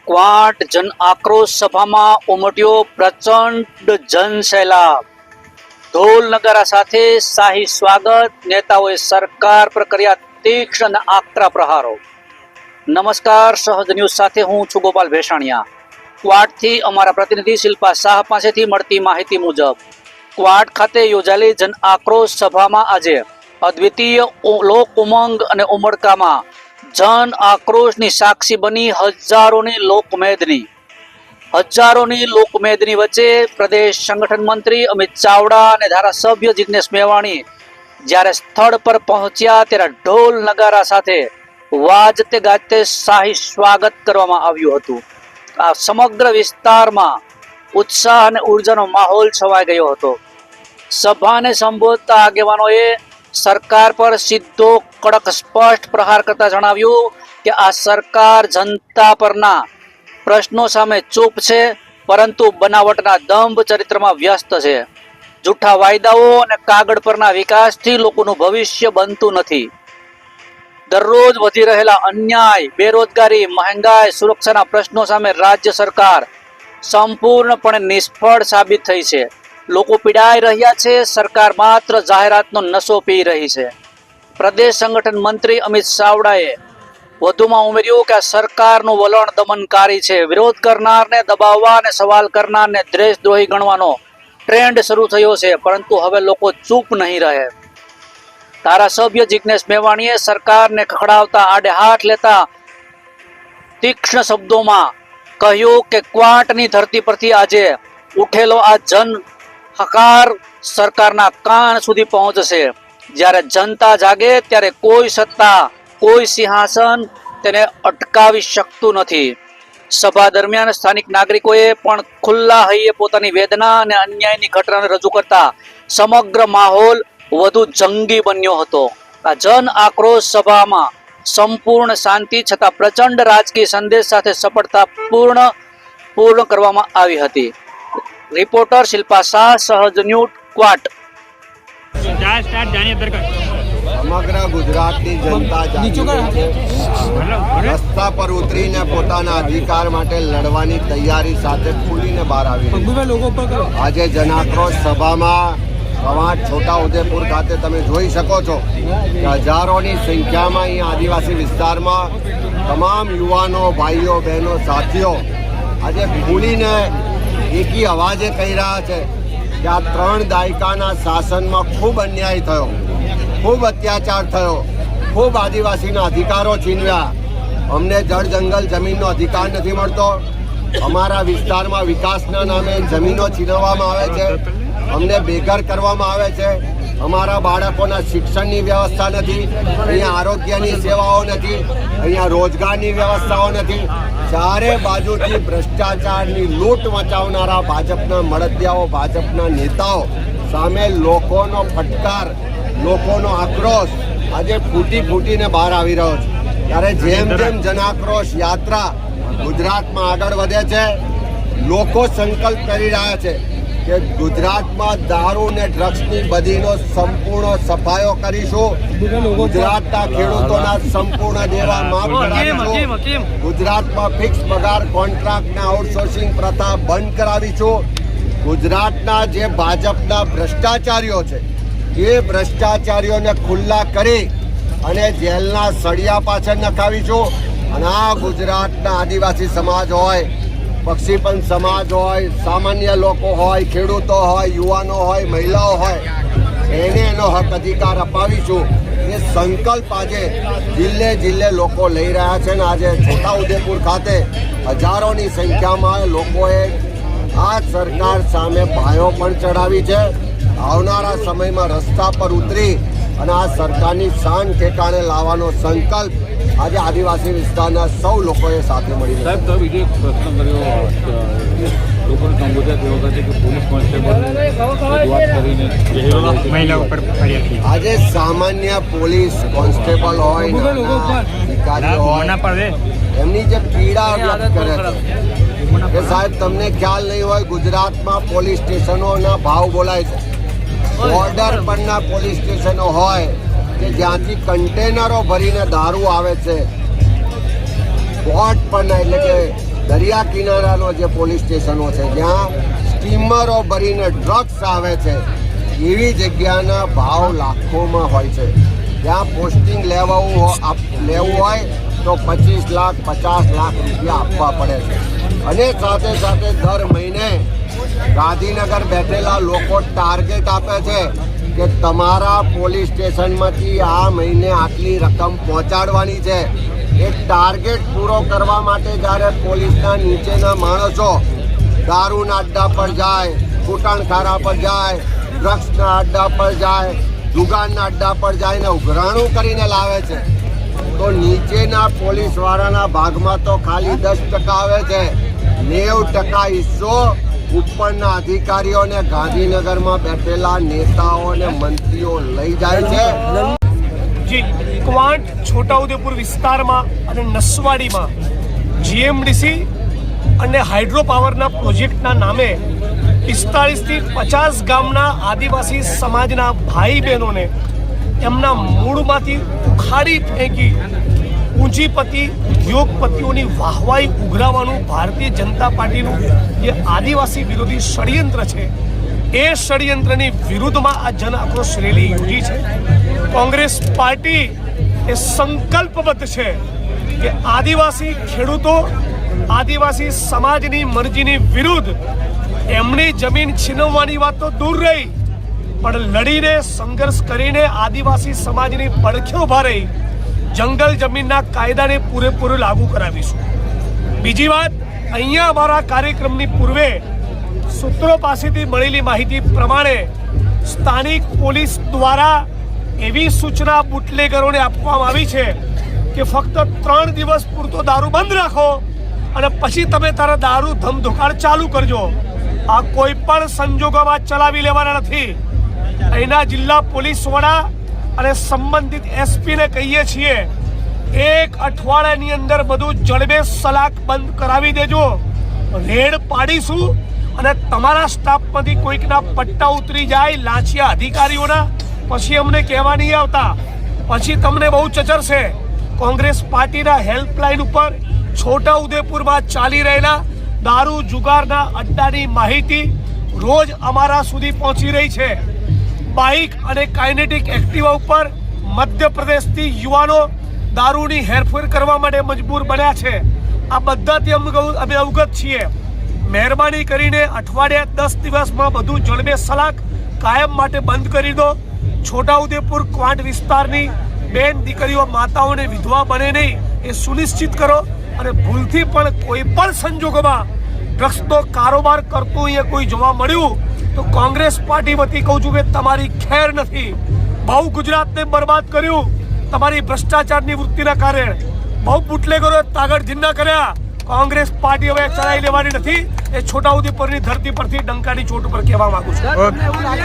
ક્વાંટ જન આક્રોશ સભામાં ઉમટ્યો પ્રચંડ જનસેલાબ. ઢોલ નગારા સાથે શાહી સ્વાગત. નેતાઓએ સરકાર પર કર્યા તીક્ષ્ણ અને આકરા પ્રહારો. નમસ્કાર, સહજ ન્યૂઝ સાથે હું છું ગોપાલ ભેસાણીયા. ક્વાંટથી અમારા પ્રતિનિધિ શિલ્પા શાહ પાસેથી મળતી માહિતી મુજબ ક્વાંટ ખાતે યોજાયેલી જન આક્રોશ સભામાં આજે અદ્વિતીય લોક ઉમંગ અને ઉમળકામાં જન આક્રોશની સાક્ષી બની હજારોની લોકમેદની વચ્ચે પ્રદેશ સંગઠન મંત્રી અમિત ચાવડા અને ધારાસભ્ય જિગ્નેશ મેવાણી જ્યારે સ્થળ પર પહોંચ્યા ત્યારે ઢોલ નગારા સાથે વાજતે ગાજતે શાહી સ્વાગત કરવામાં આવ્યું હતું. આ સમગ્ર વિસ્તારમાં ઉત્સાહ અને ઉર્જાનો માહોલ છવાઈ ગયો હતો. સભાને સંબોધતા આગેવાનોએ સરકાર પર સીધો કડક સ્પષ્ટ પ્રહાર કરતા જણાવ્યું કે આ સરકાર જનતા પરના પ્રશ્નો સામે ચૂપ છે, પરંતુ બનાવટના દંભ ચરિત્રમાં વ્યસ્ત છે. જૂઠા વાયદાઓ અને કાગળ પરના વિકાસથી લોકોનું ભવિષ્ય બનતું નથી. દરરોજ વધી રહેલા અન્યાય, બેરોજગારી, મહેંગાઈ, સુરક્ષાના પ્રશ્નો સામે રાજ્ય સરકાર સંપૂર્ણપણે નિષ્ફળ સાબિત થઈ છે. લોકો પીડાઈ રહ્યા છે. સરકાર માત્ર જાહેરાતનો નશો પી રહી છે. પ્રદેશ સંગઠન મંત્રી અમિત ચાવડાએ વધુમાં ઉમેર્યું કે આ સરકારનું વલણ દમનકારી છે. વિરોધ કરનારને દબાવવા અને સવાલ કરનારને દેશદ્રોહી ગણવાનો ટ્રેન્ડ શરૂ થયો છે, પરંતુ હવે લોકો ચૂપ નહીં રહે. ધારાસભ્ય જિગ્નેશ મેવાણીએ સરકારને ખખડાવતા આડે હાથ લેતા તીક્ષ્ણ શબ્દોમાં કહ્યું કે ક્વાંટની ધરતી પરથી આજે ઉઠેલો આ જન હકાર સરકારના કાન સુધી પહોંચશે. જ્યારે જનતા જાગે ત્યારે કોઈ સત્તા, કોઈ સિંહાસન તેને અટકાવી શકતું નથી. સભા દરમિયાન સ્થાનિક નાગરિકોએ પણ ખુલ્લા હૈયે પોતાની વેદના અને અન્યાયની ઘટનાને રજૂ કરતા સમગ્ર માહોલ વધુ જંગી બન્યો હતો. આ જન આક્રોશ સભામાં સંપૂર્ણ શાંતિ છતાં પ્રચંડ રાજકીય સંદેશ સાથે સફળતા પૂર્ણ કરવામાં આવી હતી. રિપોર્ટર શિલ્પા શાહ, સહજ ન્યૂઝ, ક્વાંટ. સમગ્ર ગુજરાતની જનતા રસ્તા પર ઉતરીને પોતાના અધિકાર માટે લડવાની તૈયારી સાથે ખુલીને બહાર આવી. આજે જનાક્રોશ સભામાં ક્વાંટ છોટાઉદેપુર ખાતે તમે જોઈ શકો છો કે હજારોની સંખ્યામાં અહીંયા આદિવાસી વિસ્તારમાં તમામ યુવાનો, ભાઈઓ, બહેનો, સાથીઓ આજે ખુલીને એકી અવાજે કહી રહ્યા છે કે આ 3 દાયકાના શાસનમાં ખૂબ અન્યાય થયો, ખૂબ અત્યાચાર થયો, ખૂબ આદિવાસીના અધિકારો છીનવ્યા. અમને જળ જંગલ જમીનનો અધિકાર નથી મળતો. અમારા વિસ્તારમાં વિકાસના નામે જમીનો છીનવવામાં આવે છે. અમને બેઘર કરવામાં આવે છે. અમારા બાળકોના શિક્ષણની વ્યવસ્થા નથી. અહીંયા આરોગ્યની સેવાઓ નથી. અહીંયા રોજગારની વ્યવસ્થાઓ નથી. ચારે બાજુથી ભ્રષ્ટાચારની લૂંટ મચાવનારા ભાજપના મળતિયાઓ, ભાજપના નેતાઓ સામે લોકોનો ફટકાર, લોકોનો આક્રોશ આજે ફૂટીને બહાર આવી રહ્યો છે. ત્યારે જેમ જેમ જનાક્રોશ યાત્રા ગુજરાતમાં આગળ વધે છે, લોકો સંકલ્પ કરી રહ્યા છે કે ગુજરાતમાં દારૂ ને ડ્રગ્સની બદીનો સંપૂર્ણ સફાયો કરીશું. ગુજરાતના ખેડૂતોના સંપૂર્ણ દેવા માફ કરાવીશું. ગુજરાતમાં ફિક્સ પગાર, કોન્ટ્રાક્ટ ને આઉટસોર્સિંગ પ્રથા બંધ કરાવીશું. ગુજરાતના જે ભાજપના ભ્રષ્ટાચારીઓ છે એ ભ્રષ્ટાચારીઓને ખુલ્લા કરી અને જેલના સળિયા પાછળ નખાવીશું. અને આ ગુજરાતના આદિવાસી સમાજ હોય, પક્ષીપંથ સમાજ હોય, સામાન્ય લોકો હોય, ખેડૂતો હોય, યુવાનો હોય, મહિલાઓ હોય, એને એનો હક અધિકાર અપાવીશું. એ સંકલ્પ આજે જિલ્લે લોકો લઈ રહ્યા છે. ને આજે છોટાઉદેપુર ખાતે હજારોની સંખ્યામાં લોકોએ આ સરકાર સામે ભાયો પણ ચડાવી છે. આવનારા સમયમાં રસ્તા પર ઉતરી અને આ સરકારની શાન ઠેકાણે લાવવાનો સંકલ્પ આજે આદિવાસી વિસ્તારના સૌ લોકોએ સાથે મળી. સાહેબ, તો બીજો એક પ્રશ્ન કર્યો લોકોને સંબોધ્યા તે વખતે કે પોલીસ કોન્સ્ટેબલ આજે સામાન્ય પોલીસ કોન્સ્ટેબલ હોય, અધિકારીઓ હોય, એમની જે પીડા વ્યક્ત કરે છે કે સાહેબ તમને ખ્યાલ નહીં હોય, ગુજરાતમાં પોલીસ સ્ટેશનોના ભાવ બોલાય છે. બોર્ડર પરના પોલીસ સ્ટેશનો હોય કે જ્યાંથી કન્ટેનરો ભરીને દારૂ આવે છે, પોર્ટ પરના એટલે કે દરિયા કિનારાનો જે પોલીસ સ્ટેશનો છે જ્યાં સ્ટીમરો ભરીને ડ્રગ્સ આવે છે એવી જગ્યાના ભાવ લાખોમાં હોય છે. ત્યાં પોસ્ટિંગ લેવું હોય તો 25 લાખ 50 લાખ રૂપિયા આપવા પડે છે. અને સાથે સાથે દર મહિને ગાંધીનગર બેઠેલા લોકો ટાર્ગેટ આપે છે કે તમારા પોલીસ સ્ટેશનમાંથી આ મહિને આટલી રકમ પહોંચાડવાની છે. એ ટાર્ગેટ પૂરો કરવા માટે જ્યારે પોલીસના નીચેના માણસો દારૂના અડ્ડા પર જાય, કૂટણખારા પર જાય, ડ્રગ્સના અડ્ડા પર જાય, જુગારના અડ્ડા પર જઈને ઉઘરાણું કરીને લાવે છે તો નીચેના પોલીસવાળાના ભાગમાં તો ખાલી 10% આવે છે. 90% હિસ્સો ઉપરના અધિકારીઓને ગાંધીનગરમાં બેઠેલા નેતાઓ અને મંત્રીઓ લઈ જાય છે. જી ક્વાંટ છોટાઉદેપુર વિસ્તારમાં અને નસવાડીમાં જીએમડીસી અને હાઇડ્રો પાવરના પ્રોજેક્ટના નામે 45થી 50 ગામના આદિવાસી સમાજના ભાઈ બહેનોને એમના મૂળમાંથી ઉખાડી ફેંકી પૂંજીપતિ ઉદ્યોગપતિઓની વાહવાઈ ઉઘરાવવાનું ભારતીય જનતા પાર્ટીનું જે આદિવાસી વિરોધી ષડયંત્ર છે એ ષડયંત્રની વિરુદ્ધમાં આ જન આક્રોશ રેલી યોજી છે. કોંગ્રેસ પાર્ટી એ સંકલ્પબદ્ધ છે કે આદિવાસી ખેડૂતો આદિવાસી સમાજની મરજીની વિરુદ્ધ એમની જમીન છીનવવાની વાત તો દૂર રહી પણ લડીને સંઘર્ષ કરીને આદિવાસી સમાજની પડખે ઉભા રહી જંગલ જમીનના કાયદાને પૂરેપૂરું લાગુ કરાવીશું. બીજી વાત, અહીંયા અમારા કાર્યક્રમની પૂર્વે સૂત્રો પાસેથી મળેલી માહિતી પ્રમાણે સ્થાનિક પોલીસ દ્વારા એવી સૂચના બુટલેગરોને આપવામાં આવી છે કે ફક્ત 3 દિવસ પૂરતો દારૂ બંધ રાખો અને પછી તમે તારા દારૂ ધમધોકાળ ચાલુ કરજો. આ કોઈ પણ સંજોગોમાં ચલાવી લેવાના નથી. અહીંના જિલ્લા પોલીસ વડા અને સંબંધિત એસપીને કહીએ છીએ 1 અઠવાડિયાની અંદર બધું જડબે સલાક બંધ કરાવી દેજો. રેડ પાડીશું અને તમારા સ્ટાફમાંથી કોઈકના પટ્ટા ઉતરી જાય લાંચિયા અધિકારીઓના પછી અમને કહેવા નહીં આવતા. પછી તમને બહુ ચચરશે. કોંગ્રેસ પાર્ટીના હેલ્પલાઇન ઉપર છોટાઉદેપુરમાં ચાલી રહેલા દારૂ જુગારના અડ્ડાની માહિતી રોજ અમારા સુધી પહોંચી રહી છે. બાઇક અને કાઇનેટિક એક્ટિવા ઉપર મધ્યપ્રદેશથી યુવાનો દારૂની હેરફેર કરવા માટે મજબૂર બન્યા છે. આ બધાથી અમે અવગત છીએ. મહેરબાની કરીને અઠવાડિયા 10 દિવસમાં બધું જડબે સલાક કાયમ માટે બંધ કરી દો. છોટાઉદેપુર ક્વાંટ વિસ્તારની બેન દીકરીઓ માતાઓને વિધવા બને નહીં એ સુનિશ્ચિત કરો અને ભૂલથી પણ કોઈ પણ સંજોગોમાં ડ્રગ્સનો કારોબાર કરતું અહીંયા કોઈ જોવા મળ્યું તો કોંગ્રેસ પાર્ટી વતી કહું છું કે તમારી ખેર નથી. બહુ ગુજરાતને બરબાદ કર્યું તમારી ભ્રષ્ટાચારની વૃત્તિના કારણે. બહુ બુટલેગરોએ તાગડ ધીન્ના કર્યા. કોંગ્રેસ પાર્ટી હવે ચલાવી લેવાની નથી. એ છોટાઉદેપુરની ધરતી પરથી ડંકાની ચોટ ઉપર કહેવા માંગુ છું.